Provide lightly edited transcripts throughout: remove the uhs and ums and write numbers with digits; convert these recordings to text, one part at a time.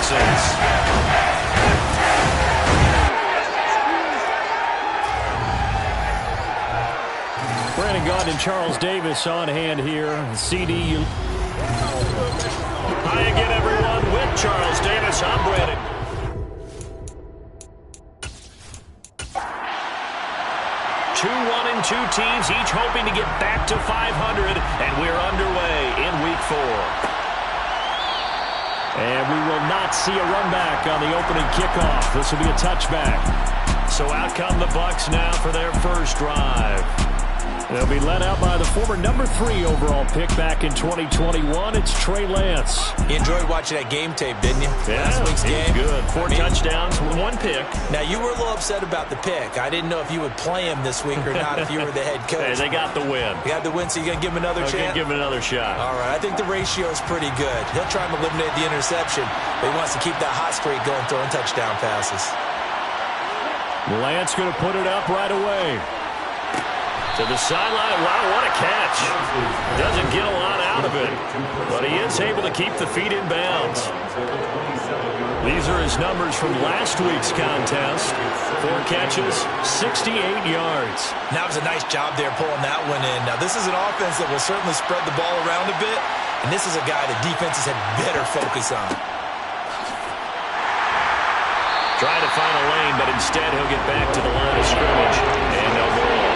Texans. Brandon Gaudin and Charles Davis on hand here. CD. Hi again, everyone, with Charles Davis. I'm Brandon. Two teams, each hoping to get back to 500, and we're underway in Week 4. And we will not see a run back on the opening kickoff. This will be a touchback. So out come the Bucs now for their first drive. They'll be led out by the former number 3 overall pick back in 2021. It's Trey Lance. You enjoyed watching that game tape, didn't you? Yeah, last week's game. Good. 4 touchdowns, 1 pick. Now, you were a little upset about the pick. I didn't know if you would play him this week or not if you were the head coach. Hey, they got the win. You got the win, so you're going to give him another chance? Give him another shot. All right, I think the ratio is pretty good. He'll try and eliminate the interception, but he wants to keep that hot streak going, throwing touchdown passes. Lance going to put it up right away. To the sideline. Wow, what a catch. Doesn't get a lot out of it, but he is able to keep the feet in bounds. These are his numbers from last week's contest. 4 catches, 68 yards. That was a nice job there pulling that one in. Now, this is an offense that will certainly spread the ball around a bit, and this is a guy that defenses had better focus on. Trying to find a lane, but instead he'll get back to the line of scrimmage, and no ball.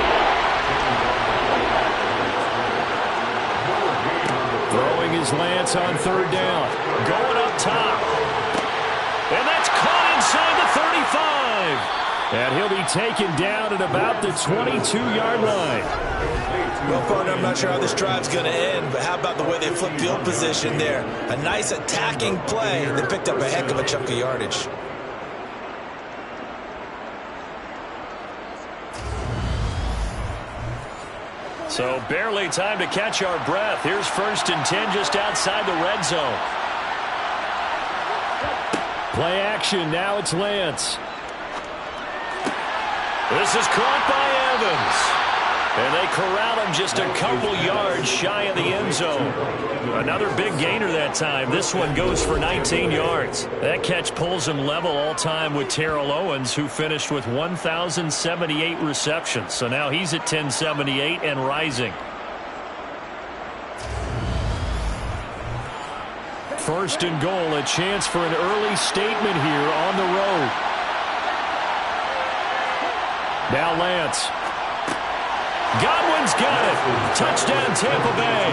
Throwing his Lance on 3rd down. Going up top. And that's caught inside the 35. And he'll be taken down at about the 22-yard line. Well, partner, I'm not sure how this drive's going to end, but how about the way they flip field position there? A nice attacking play that picked up a heck of a chunk of yardage. So barely time to catch our breath. Here's 1st and 10 just outside the red zone. Play action. Now it's Lance. This is caught by Evans. And they corral him just a couple yards shy of the end zone. Another big gainer that time. This one goes for 19 yards. That catch pulls him level all-time with Terrell Owens, who finished with 1,078 receptions. So now he's at 1,078 and rising. 1st and goal, a chance for an early statement here on the road. Now Lance. Godwin's got it. Touchdown, Tampa Bay.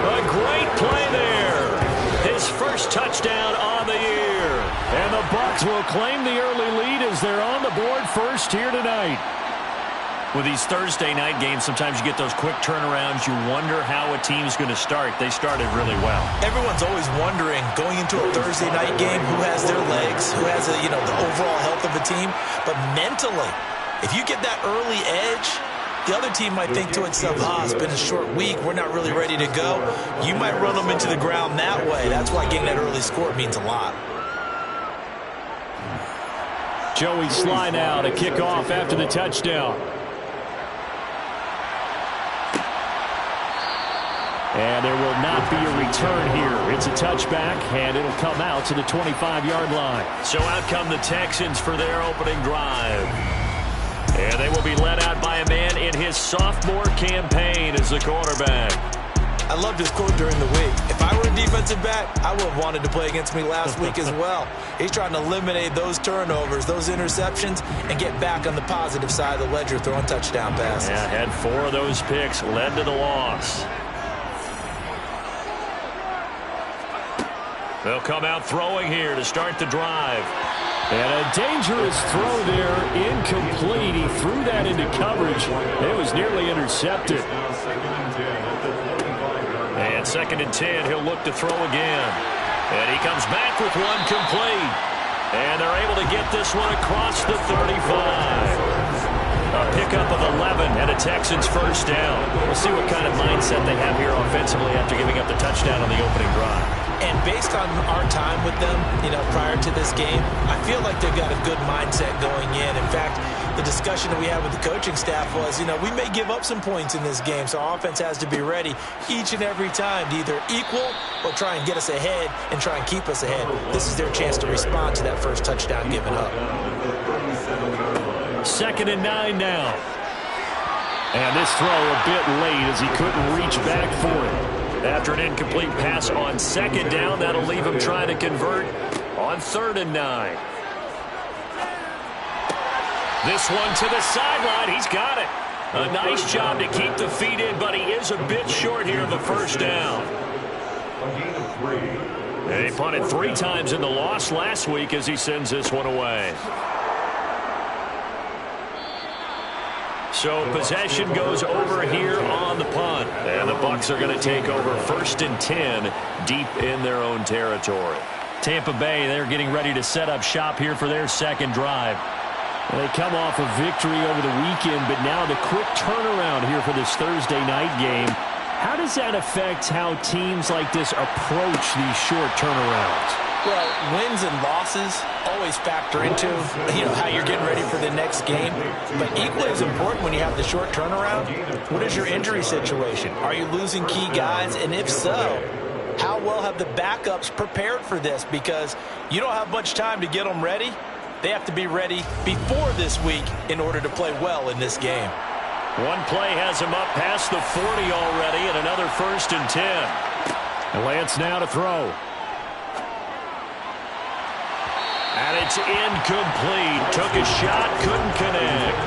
A great play there. His first touchdown on the year. And the Bucs will claim the early lead as they're on the board first here tonight. With these Thursday night games, sometimes you get those quick turnarounds. You wonder how a team's going to start. They started really well. Everyone's always wondering, going into a Thursday night game, who has their legs, who has the overall health of a team. But mentally, if you get that early edge, the other team might think to itself, it's been a short week, we're not really ready to go. You might run them into the ground that way. That's why getting that early score means a lot. Joey Sly now to kick off after the touchdown. And there will not be a return here. It's a touchback, and it'll come out to the 25-yard line. So out come the Texans for their opening drive. And they will be led out by a man in his sophomore campaign as the quarterback. I loved his quote during the week. If I were a defensive back, I would have wanted to play against me last week as well. He's trying to eliminate those turnovers, those interceptions, and get back on the positive side of the ledger, throwing touchdown passes. Yeah, had 4 of those picks, led to the loss. They'll come out throwing here to start the drive. And a dangerous throw there, incomplete. He threw that into coverage. It was nearly intercepted. And 2nd and 10, he'll look to throw again. And he comes back with one complete. And they're able to get this one across the 35. A pickup of 11 and a Texans first down. We'll see what kind of mindset they have here offensively after giving up the touchdown on the opening drive. And based on our time with them, prior to this game, I feel like they've got a good mindset going in. In fact, the discussion that we had with the coaching staff was, you know, we may give up some points in this game, so our offense has to be ready each and every time to either equal or try and get us ahead and try and keep us ahead. This is their chance to respond to that first touchdown given up. 2nd and 9 now. And this throw a bit late as he couldn't reach back for it. After an incomplete pass on 2nd down, that'll leave him trying to convert on 3rd and 9. This one to the sideline. He's got it. A nice job to keep the feet in, but he is a bit short here of a first down. And he punted 3 times in the loss last week as he sends this one away. So possession goes over here on the punt. And the Bucs are going to take over 1st and 10 deep in their own territory. Tampa Bay, they're getting ready to set up shop here for their second drive. Well, they come off a victory over the weekend, but now the quick turnaround here for this Thursday night game. How does that affect how teams like this approach these short turnarounds? Well, wins and losses always factor into, how you're getting ready for the next game. But equally as important when you have the short turnaround, what is your injury situation? Are you losing key guys? And if so, how well have the backups prepared for this? Because you don't have much time to get them ready. They have to be ready before this week in order to play well in this game. One play has him up past the 40 already, and another 1st and 10. And Lance now to throw. And it's incomplete. Took a shot, couldn't connect.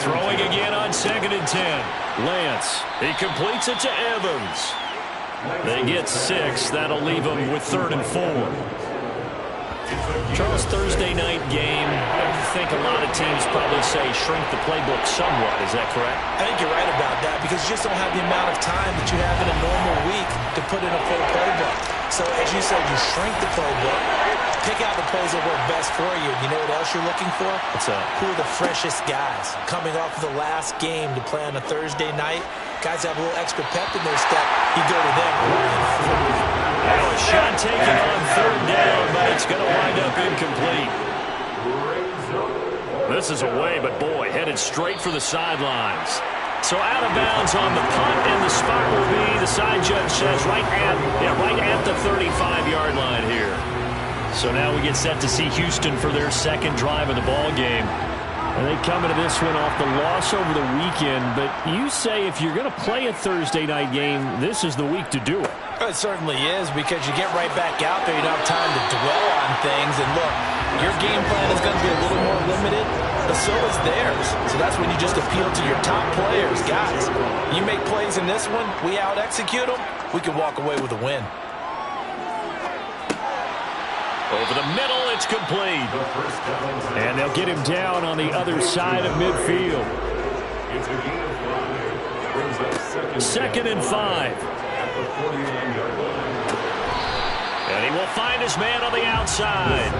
Throwing again on 2nd and 10. Lance, he completes it to Evans. They get 6. That'll leave them with 3rd and 4. Charles, Thursday night game, I think a lot of teams probably say shrink the playbook somewhat. Is that correct? I think you're right about that because you just don't have the amount of time that you have in a normal week to put in a full playbook. So as you said, you shrink the playbook, pick out the plays that work best for you. You know what else you're looking for? What's that? Who are the freshest guys coming off of the last game to play on a Thursday night? Guys have a little extra pep in their step. You go to them. Now a shot taken on 3rd down, but it's going to wind up incomplete. This is away, but boy, headed straight for the sidelines. So out of bounds on the punt, and the spot will be, the side judge says, right at the 35-yard line here. So now we get set to see Houston for their second drive of the ball game. And they come into this one off the loss over the weekend. But you say if you're going to play a Thursday night game, this is the week to do it. It certainly is because you get right back out there. You don't have time to dwell on things. And look, your game plan is going to be a little more limited, but so is theirs. So that's when you just appeal to your top players. Guys, you make plays in this one, we out-execute them, we can walk away with a win. Over the middle, it's complete. And they'll get him down on the other side of midfield. 2nd and 5. And he will find his man on the outside.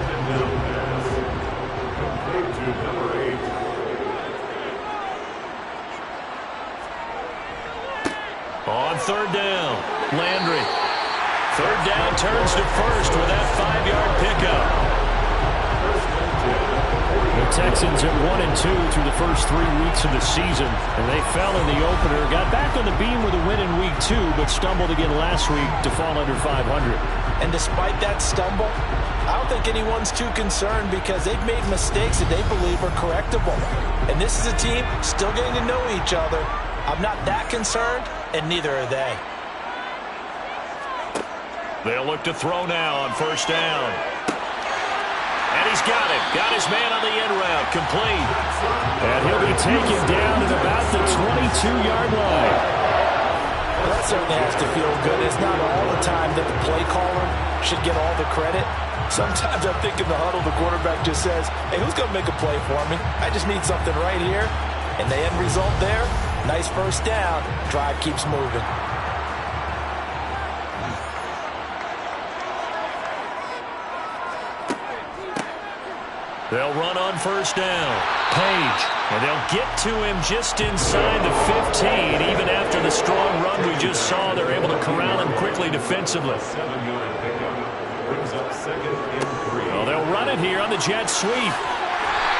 On 3rd down, Landry. 3rd down turns to 1st with that 5-yard pickup. The Texans at 1-2 through the first 3 weeks of the season, and they fell in the opener. Got back on the beam with a win in week 2, but stumbled again last week to fall under 500. And despite that stumble, I don't think anyone's too concerned because they've made mistakes that they believe are correctable. And this is a team still getting to know each other. I'm not that concerned, and neither are they. They'll look to throw now on 1st down. And he's got it. Got his man on the end route. Complete. And he'll be taken down at about the 22-yard line. Well, that certainly has to feel good. It's not all the time that the play caller should get all the credit. Sometimes I think in the huddle, the quarterback just says, hey, who's going to make a play for me? I just need something right here. And the end result there, nice 1st down. Drive keeps moving. They'll run on 1st down. Page. And they'll get to him just inside the 15. Even after the strong run we just saw, they're able to corral him quickly defensively. Well, they'll run movement here on the jet sweep.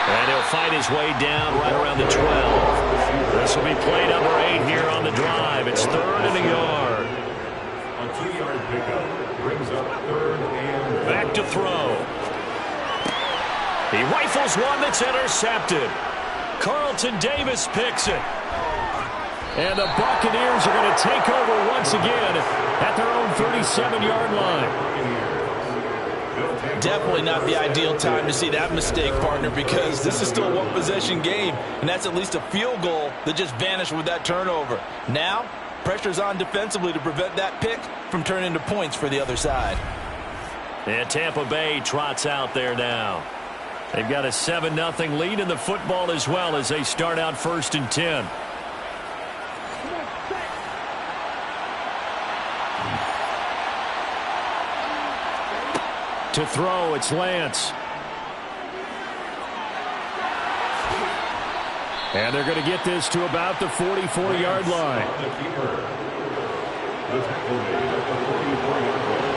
And he'll fight his way down right around the 12. This will be play number 8 here on the drive. It's 3rd and a yard. A 2-yard pickup brings up 3rd and back to throw. He rifles one that's intercepted. Carlton Davis picks it. And the Buccaneers are going to take over once again at their own 37-yard line. Definitely not the ideal time to see that mistake, partner, because this is still a one-possession game, and that's at least a field goal that just vanished with that turnover. Now, pressure's on defensively to prevent that pick from turning into points for the other side. And Tampa Bay trots out there now. They've got a 7-0 lead in the football as well as they start out 1st and 10. To throw, it's Lance. And they're going to get this to about the 44-yard line. The tackle made at the 44-yard line.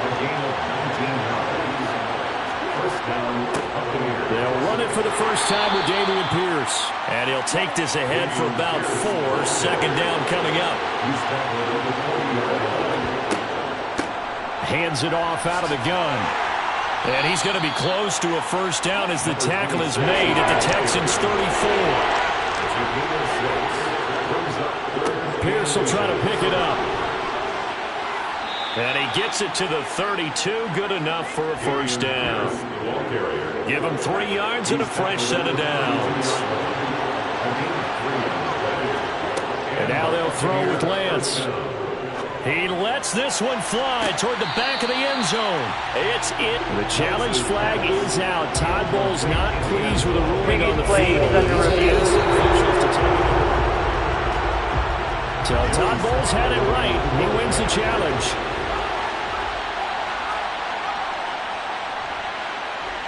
A gain of 19 yards. First down, Buccaneers. They'll run it for the first time with Dameon Pierce. And he'll take this ahead for about 4. 2nd down coming up. He's tackled at the 40-yard line. Hands it off out of the gun. And he's going to be close to a first down as the tackle is made at the Texans 34. Pierce will try to pick it up. And he gets it to the 32. Good enough for a first down. Give him 3 yards and a fresh set of downs. And now they'll throw with Lance. He lets this one fly toward the back of the end zone. It's in. The challenge flag is out. Todd Bowles not pleased with the ruling on the field. So Todd Bowles had it right. He wins the challenge.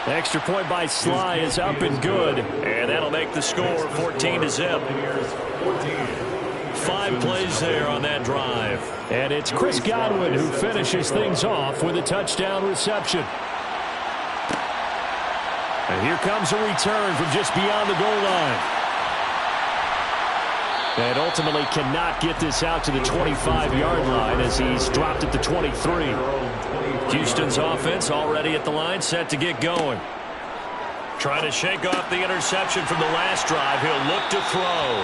The extra point by Sly is up and good. And that'll make the score 14-0. 5 plays there on that drive. And it's Chris Godwin who finishes things off with a touchdown reception. And here comes a return from just beyond the goal line. And ultimately cannot get this out to the 25-yard line as he's dropped at the 23. Houston's offense already at the line, set to get going. Trying to shake off the interception from the last drive. He'll look to throw.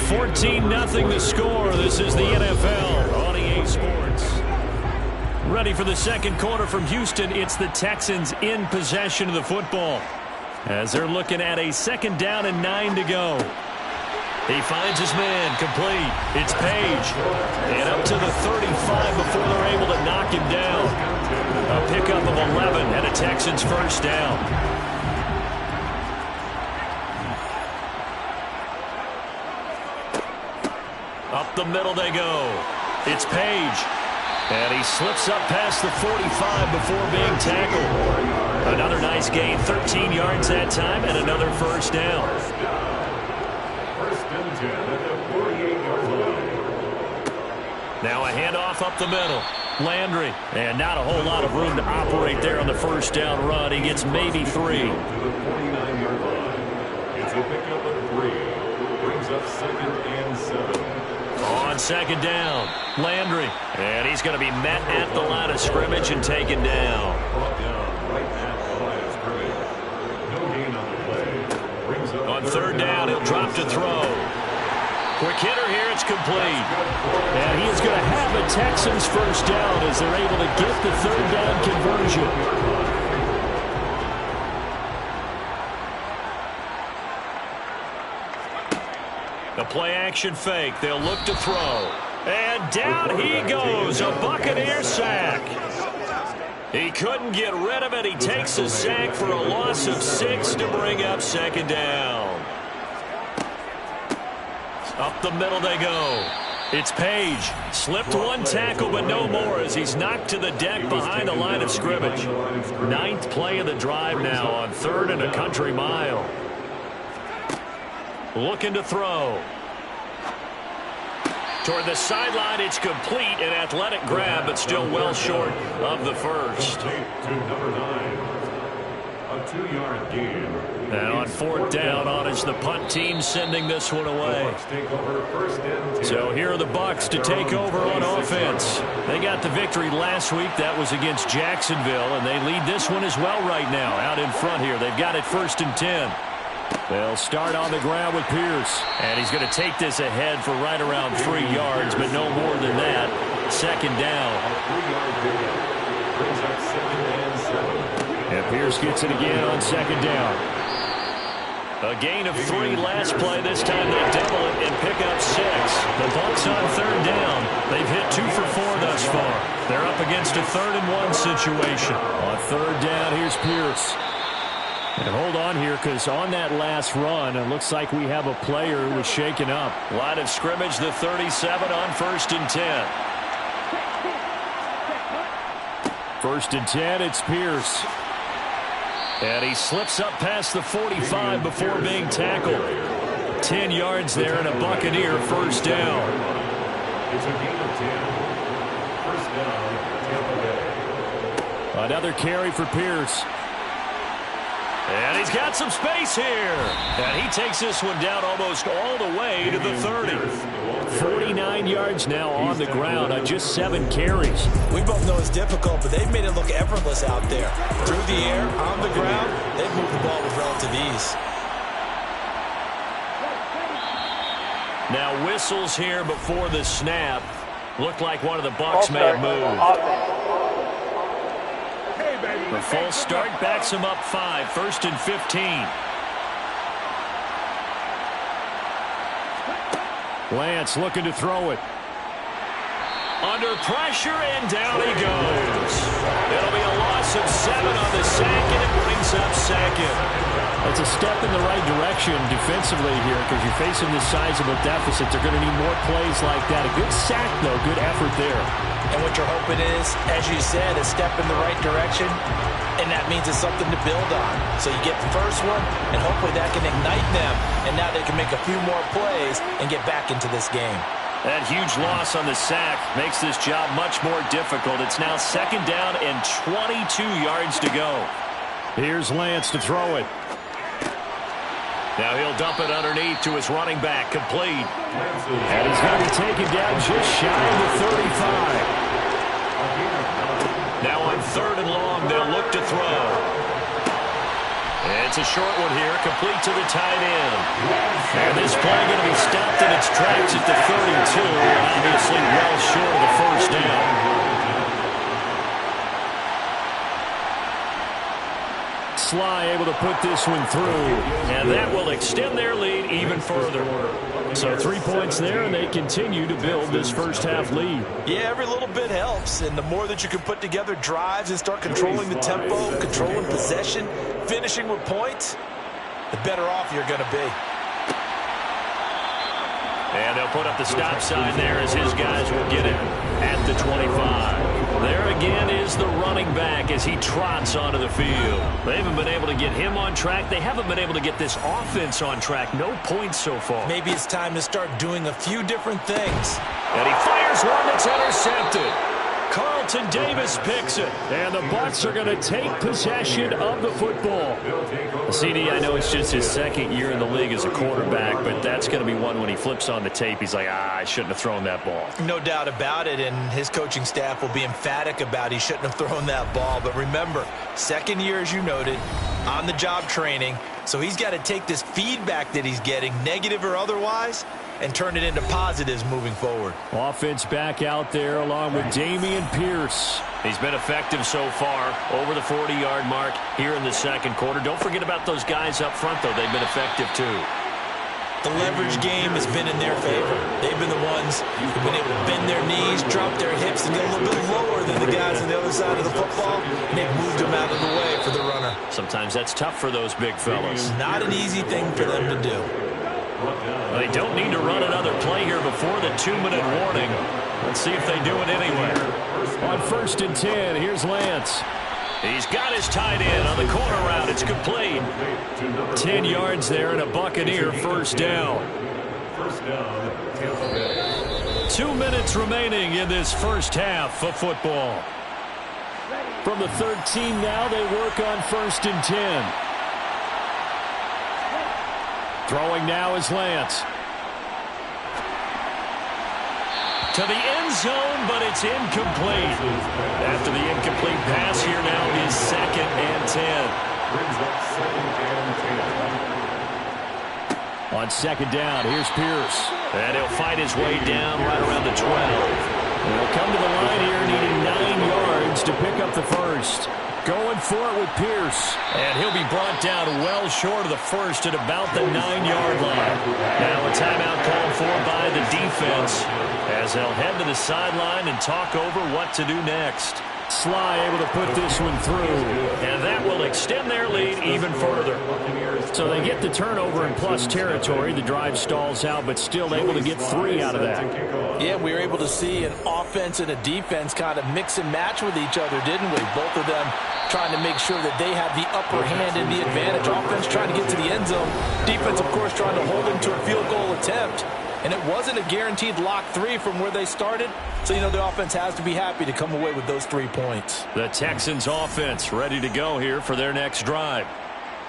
14-0 the score. This is the NFL on EA Sports. Ready for the second quarter from Houston. It's the Texans in possession of the football as they're looking at a 2nd down and 9 to go. He finds his man complete. It's Page. And up to the 35 before they're able to knock him down. A pickup of 11 and a Texans first down. Up the middle they go. It's Page. And he slips up past the 45 before being tackled. Another nice gain, 13 yards that time, and another first down. First and 10 at the 48-yard line. Now a handoff up the middle. Landry. And not a whole lot of room to operate there on the first down run. He gets maybe 3. To the 49-yard line. It's a pickup of 3. Brings up 2nd and 7. On 2nd down, Landry. And he's going to be met at the line of scrimmage and taken down. Brought down right at the line of scrimmage. No gain on the play. Brings up On 3rd down, he'll drop to throw. Quick hitter here, it's complete. And he is going to have a Texans first down as they're able to get the 3rd down conversion. The play-action fake. They'll look to throw. And down he goes. A Buccaneer sack. He couldn't get rid of it. He takes a sack for a loss of 6 to bring up 2nd down. Up the middle they go. It's Page. Slipped one tackle, but no more as he's knocked to the deck behind the line of scrimmage. 9th play of the drive now on 3rd and a country mile. Toward the sideline, it's complete. An athletic grab, but still well short of the first. To number 9. A 2-yard gain. And on 4th down on is the punt team sending this one away. So here are the Bucs to take over on offense. They got the victory last week. That was against Jacksonville, and they lead this one as well right now. Out in front here, they've got it 1st and 10. They'll start on the ground with Pierce. And he's going to take this ahead for right around 3 yards, but no more than that. 2nd down. And Pierce gets it again on 2nd down. A gain of 3 last play. This time they double it and pick up 6. The Bucs on 3rd down. They've hit 2 for 4 thus far. They're up against a 3rd and 1 situation. On 3rd down, here's Pierce. And hold on here, because on that last run, it looks like we have a player who was shaken up. Line of scrimmage, the 37 on 1st and 10. 1st and 10, it's Pierce. And he slips up past the 45 before being tackled. 10 yards there and a Buccaneer 1st down. It's a gain of 10. 1st down, Tampa Bay. Another carry for Pierce. And he's got some space here. And he takes this one down almost all the way to the 30. 49 yards now on the ground on just 7 carries. We both know it's difficult, but they've made it look effortless out there. Through the air, on the ground, they've moved the ball with relative ease. Now whistles here before the snap. Looked like one of the Bucs may have moved. The false start backs him up 5. 1st and 15. Lance looking to throw it. Under pressure, and down he goes. It'll be a loss of 7 on the sack, and it brings up 2nd. It's a step in the right direction defensively here, because you're facing this sizable deficit. They're going to need more plays like that. A good sack, though. Good effort there. And what you're hoping is, as you said, a step in the right direction, and that means it's something to build on. So you get the first one, and hopefully that can ignite them, and now they can make a few more plays and get back into this game. That huge loss on the sack makes this job much more difficult. It's now 2nd down and 22 yards to go. Here's Lance to throw it. Now he'll dump it underneath to his running back, complete. And he's going to be taken down just shy of the 35. Now on 3rd and long, they'll look to throw. It's a short one here, complete to the tight end. And this play going to be stopped in its tracks at the 32, and obviously well short of the 1st down. Sly able to put this one through, and that will extend their lead even further. So 3 points there, and they continue to build this first-half lead. Yeah, every little bit helps, and the more that you can put together drives and start controlling the tempo, controlling possession, finishing with points, the better off you're going to be. And they'll put up the stop sign there as his guys will get it at the 25. There again is the running back as he trots onto the field. They haven't been able to get him on track. They haven't been able to get this offense on track. No points so far. Maybe it's time to start doing a few different things. And he fires one that's intercepted. Carlton Davis picks it. And the Bucs are going to take possession of the football. CD, I know it's just his 2nd year in the league as a quarterback, but that's going to be one when he flips on the tape. He's like, I shouldn't have thrown that ball. No doubt about it, and his coaching staff will be emphatic about he shouldn't have thrown that ball. But remember, 2nd year, as you noted, on-the-job training. So he's got to take this feedback that he's getting, negative or otherwise, and turn it into positives moving forward. Offense back out there along with Dameon Pierce. He's been effective so far, over the 40-yard mark here in the 2nd quarter. Don't forget about those guys up front, though. They've been effective, too. The leverage game has been in their favor. They've been the ones who've been able to bend their knees, drop their hips, and get a little bit lower than the guys on the other side of the football, and they've moved them out of the way for the runner. Sometimes that's tough for those big fellas. Not an easy thing for them to do. They don't need to run another play here before the 2-minute warning. Let's see if they do it anyway. On 1st and 10, here's Lance. He's got his tight end on the corner route. It's complete. 10 yards there and a Buccaneer 1st down. 2 minutes remaining in this first half of football. From the 13 now, they work on 1st and 10. Throwing now is Lance. To the end zone, but it's incomplete. After the incomplete pass, here now is 2nd and 10. On 2nd down, here's Pierce. And he'll fight his way down right around the 12. And he'll come to the line here needing 9 yards to pick up the first. Going for it with Pierce. And he'll be brought down well short of the first at about the 9-yard line. Now a timeout called for by the defense as they'll head to the sideline and talk over what to do next. Sly able to put this one through. And that will extend their lead even further. So they get the turnover in plus territory. The drive stalls out, but still able to get 3 out of that. Yeah, we were able to see an offense and a defense kind of mix and match with each other, didn't we? Both of them trying to make sure that they have the upper hand and the advantage. Offense trying to get to the end zone. Defense, of course, trying to hold them to a field goal attempt. And it wasn't a guaranteed lock 3 from where they started. So, the offense has to be happy to come away with those 3 points. The Texans offense ready to go here for their next drive.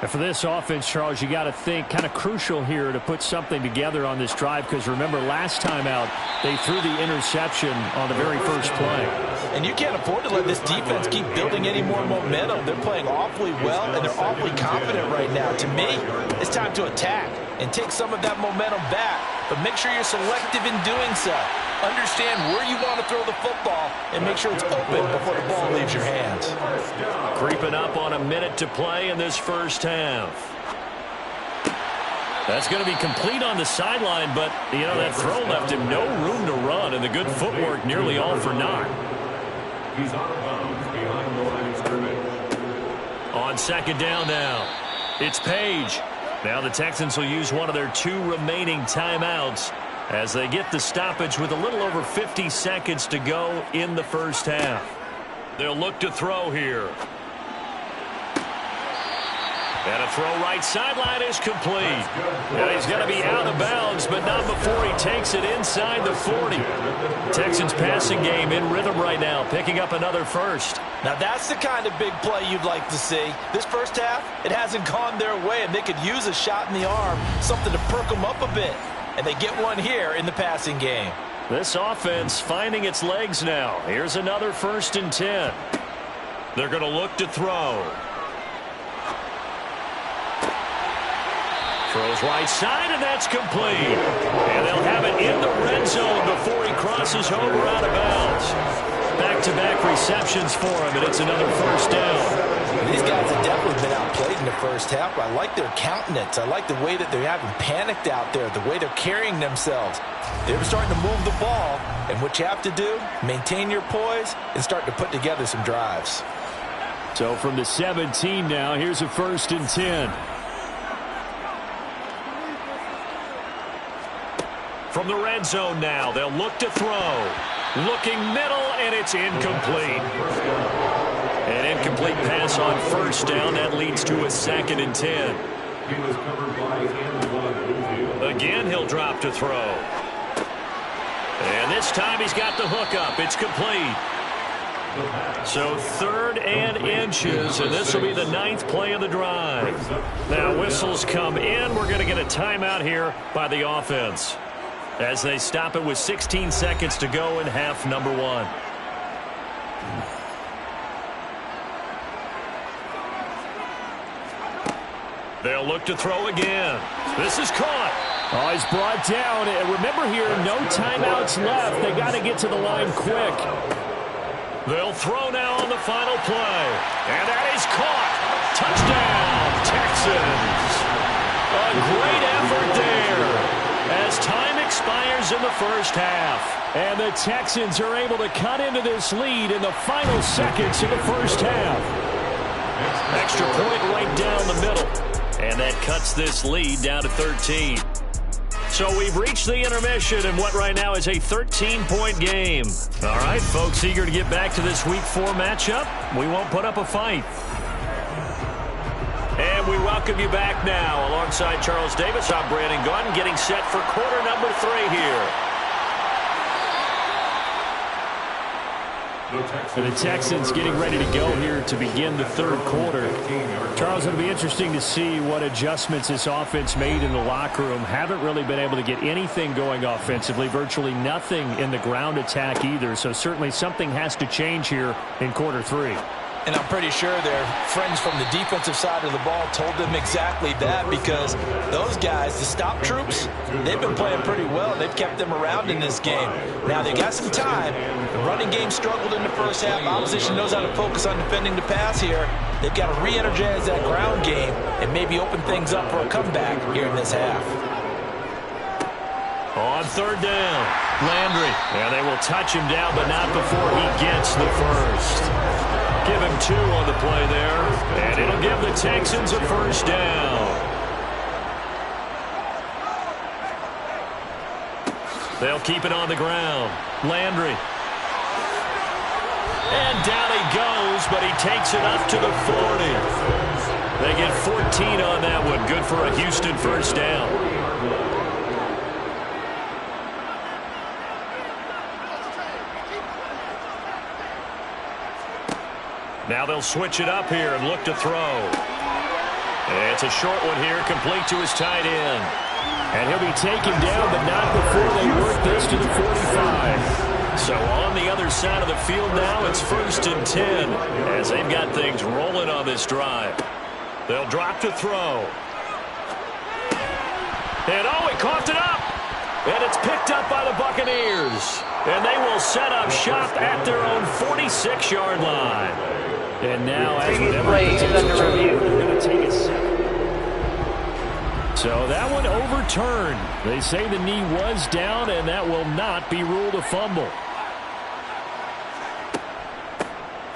And for this offense, Charles, you got to think kind of crucial here to put something together on this drive, because remember last time out they threw the interception on the very first play. And you can't afford to let this defense keep building any more momentum. They're playing awfully well, and they're awfully confident right now. To me, it's time to attack and take some of that momentum back, but make sure you're selective in doing so. Understand where you want to throw the football and make sure it's open before the ball leaves your hands. Creeping up on a minute to play in this first half. That's going to be complete on the sideline, but, that throw left him no room to run, and the good footwork nearly all for naught. He's out of bounds behind the line of scrimmage. On 2nd down now, it's Page. Now the Texans will use one of their 2 remaining timeouts as they get the stoppage with a little over 50 seconds to go in the first half. They'll look to throw here. And a throw right sideline is complete. Now he's going to be out of bounds, but not before he takes it inside the 40. Texans passing game in rhythm right now, picking up another first. Now that's the kind of big play you'd like to see. This first half, it hasn't gone their way, and they could use a shot in the arm, something to perk them up a bit. And they get one here in the passing game. This offense finding its legs now. Here's another 1st and 10. They're going to look to throw. Throws right side, and that's complete. And they'll have it in the red zone before he crosses over out of bounds. Back-to-back receptions for him, and it's another first down. These guys have definitely been outplayed in the first half. I like their countenance. I like the way that they're having panicked out there, the way they're carrying themselves. They're starting to move the ball, and what you have to do, maintain your poise and start to put together some drives. So from the 17 now, here's a 1st and 10. From the red zone now, they'll look to throw. Looking middle, and it's incomplete. An incomplete pass on 1st down. That leads to a 2nd and 10. He was covered by Antoine. Again, he'll drop to throw. And this time he's got the hook up. It's complete. So 3rd and inches, and this will be the 9th play of the drive. Now whistles come in. We're going to get a timeout here by the offense as they stop it with 16 seconds to go in half number 1. They'll look to throw again. This is caught. Oh, he's brought down. And remember here, no timeouts left. They got to get to the line quick. They'll throw now on the final play. And that is caught. Touchdown, Texans. A great effort there as time expires in the first half. And the Texans are able to cut into this lead in the final seconds of the first half. Extra point right down the middle. And that cuts this lead down to 13. So we've reached the intermission in what right now is a 13-point game. All right, folks, eager to get back to this Week 4 matchup. We won't put up a fight. And we welcome you back now. Alongside Charles Davis, I'm Brandon Gaudin, getting set for quarter number 3 here. For the Texans getting ready to go here to begin the third quarter. Charles, it'll be interesting to see what adjustments this offense made in the locker room. Haven't really been able to get anything going offensively, virtually nothing in the ground attack either. So certainly something has to change here in quarter three. And I'm pretty sure their friends from the defensive side of the ball told them exactly that, because those guys, the stop troops, they've been playing pretty well. They've kept them around in this game. Now, they got some time. The running game struggled in the first half. Opposition knows how to focus on defending the pass here. They've got to re-energize that ground game and maybe open things up for a comeback here in this half. On third down, Landry. And they will touch him down, but not before he gets the first. Give him 2 on the play there, and it'll give the Texans a first down. They'll keep it on the ground. Landry. And down he goes, but he takes it up to the 40. They get 14 on that one. Good for a Houston first down. Now they'll switch it up here and look to throw. It's a short one here, complete to his tight end. And he'll be taken down, but not before they work this to the 45. So on the other side of the field now, it's 1st and 10 as they've got things rolling on this drive. They'll drop to throw. And oh, he coughed it up. And it's picked up by the Buccaneers. And they will set up shop at their own 46-yard line. And now, as with every potential turnover, they're going to take a second. So that one overturned. They say the knee was down, and that will not be ruled a fumble.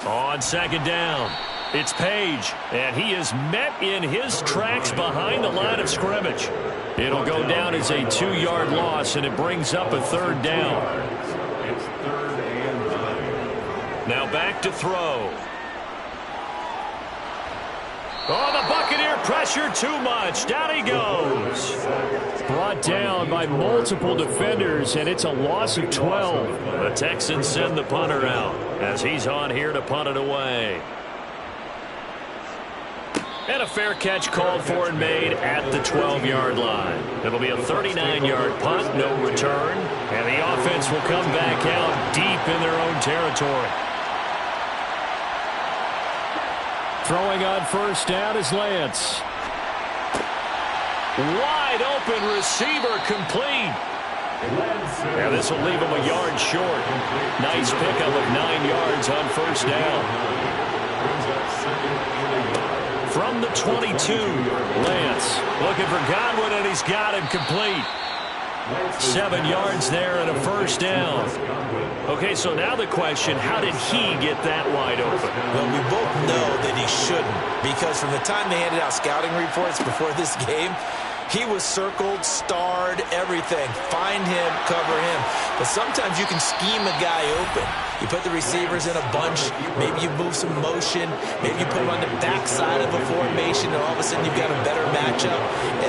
On second down, it's Page, and he is met in his tracks behind the line of scrimmage. It'll go down as a 2-yard loss, and it brings up a third down. Now back to throw. Oh, the Buccaneer pressure too much. Down he goes. Brought down by multiple defenders, and it's a loss of 12. The Texans send the punter out as he's on here to punt it away. And a fair catch called for and made at the 12-yard line. It'll be a 39-yard punt, no return, and the offense will come back out deep in their own territory. Throwing on first down is Lance. Wide open receiver complete. Now this will leave him a yard short. Nice pickup of 9 yards on first down. From the 22, Lance looking for Godwin, and he's got him complete. 7 yards there and a first down. Okay, so now the question, how did he get that wide open? Well, we both know that he shouldn't, because from the time they handed out scouting reports before this game, he was circled, starred, everything. Find him, cover him. But sometimes you can scheme a guy open. You put the receivers in a bunch. Maybe you move some motion. Maybe you put them on the backside of a formation, and all of a sudden you've got a better matchup.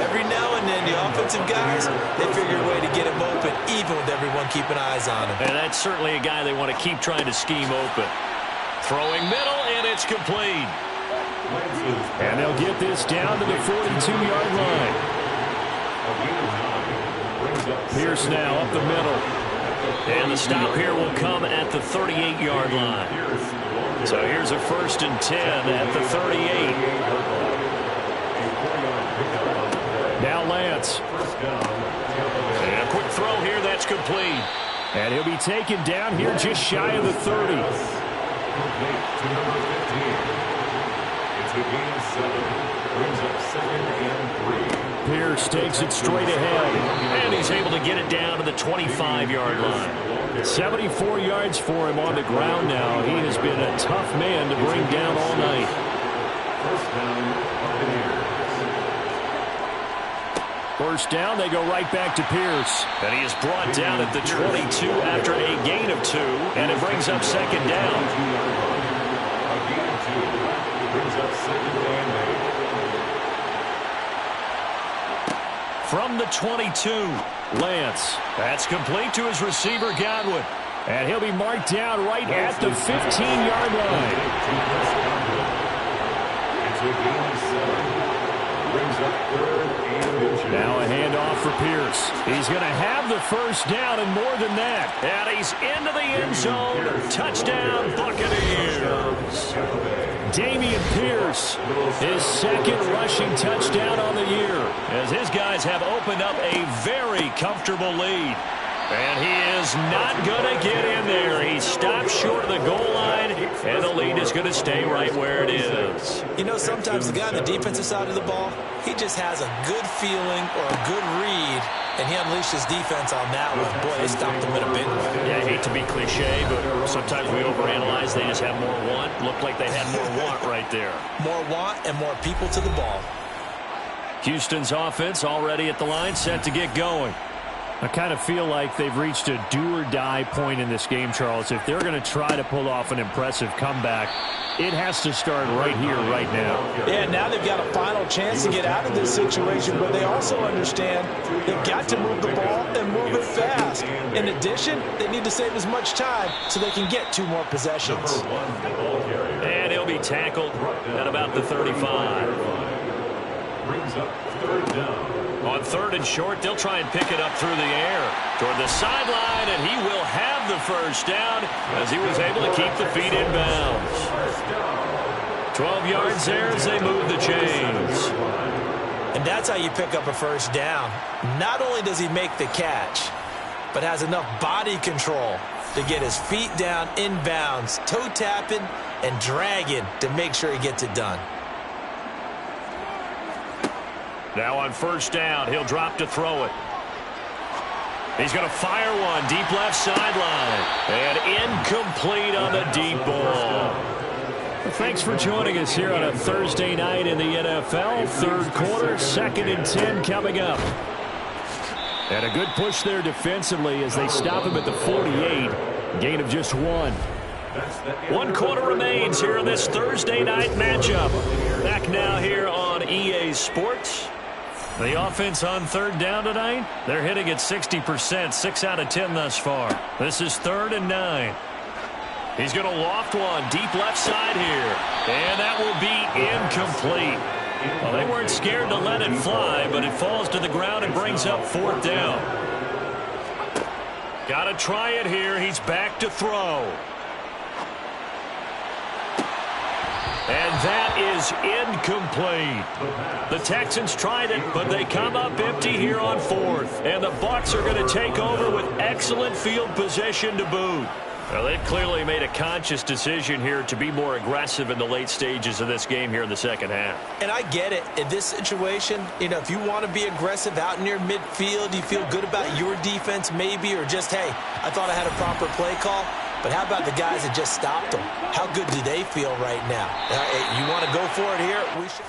Every now and then, the offensive guys, they figure a way to get him open, even with everyone keeping eyes on him. And that's certainly a guy they want to keep trying to scheme open. Throwing middle, and it's complete. And they'll get this down to the 42-yard line. Pierce now up the middle. And the stop here will come at the 38-yard line. So here's a 1st and 10 at the 38. Now Lance. And a quick throw here, that's complete. And he'll be taken down here just shy of the 30. It's a gain of 7. Brings up 2nd and 3. Pierce takes it straight ahead, and he's able to get it down to the 25-yard line. 74 yards for him on the ground now. He has been a tough man to bring down all night. First down, they go right back to Pierce. And he is brought down at the 22 after a gain of 2, and it brings up 2nd down. A gain of 2 brings up 2nd and 8. From the 22, Lance. That's complete to his receiver, Godwin. And he'll be marked down right at the 15-yard line. Now a handoff for Pierce. He's going to have the first down and more than that. And he's into the end zone. Touchdown, Buccaneers. Dameon Pierce, his second rushing touchdown on the year, as his guys have opened up a very comfortable lead. And he is not going to get in there. He stops short of the goal line, and the lead is going to stay right where it is. You know, sometimes the guy on the defensive side of the ball, he just has a good feeling or a good read, and he unleashed his defense on that one. Boy, they stopped him in a big way. Yeah, I hate to be cliche, but sometimes we overanalyze. They just have more want. Looked like they had more want right there. More want and more people to the ball. Houston's offense already at the line, set to get going. I kind of feel like they've reached a do-or-die point in this game, Charles. If they're going to try to pull off an impressive comeback, it has to start right here, right now. Yeah, now they've got a final chance to get out of this situation, but they also understand they've got to move the ball and move it fast. In addition, they need to save as much time so they can get 2 more possessions. And he'll be tackled at about the 35. Brings up 3rd down. On 3rd and short, they'll try and pick it up through the air toward the sideline, and he will have the first down as he was able to keep the feet in bounds. 12 yards there as they move the chains. And that's how you pick up a first down. Not only does he make the catch, but has enough body control to get his feet down in bounds, toe tapping and dragging to make sure he gets it done. Now on 1st down, he'll drop to throw it. He's going to fire one deep left sideline. And incomplete on the deep ball. Well, thanks for joining us here on a Thursday night in the NFL. 3rd quarter, 2nd and 10 coming up. And a good push there defensively as they stop him at the 48. Gain of just 1. 1 quarter remains here in this Thursday night matchup. Back now here on EA Sports. The offense on 3rd down tonight, they're hitting at 60%, 6 out of 10 thus far. This is 3rd and 9. He's going to loft one deep left side here, and that will be incomplete. Well, they weren't scared to let it fly, but it falls to the ground and brings up 4th down. Got to try it here. He's back to throw. And that is incomplete. The Texans tried it, but they come up empty here on 4th. And the Bucs are going to take over with excellent field position to boot. Well, they've clearly made a conscious decision here to be more aggressive in the late stages of this game here in the 2nd half. And I get it. In this situation, you know, if you want to be aggressive out near midfield, you feel good about your defense maybe, or just, hey, I thought I had a proper play call. But how about the guys that just stopped them? How good do they feel right now? You want to go for it here? We should.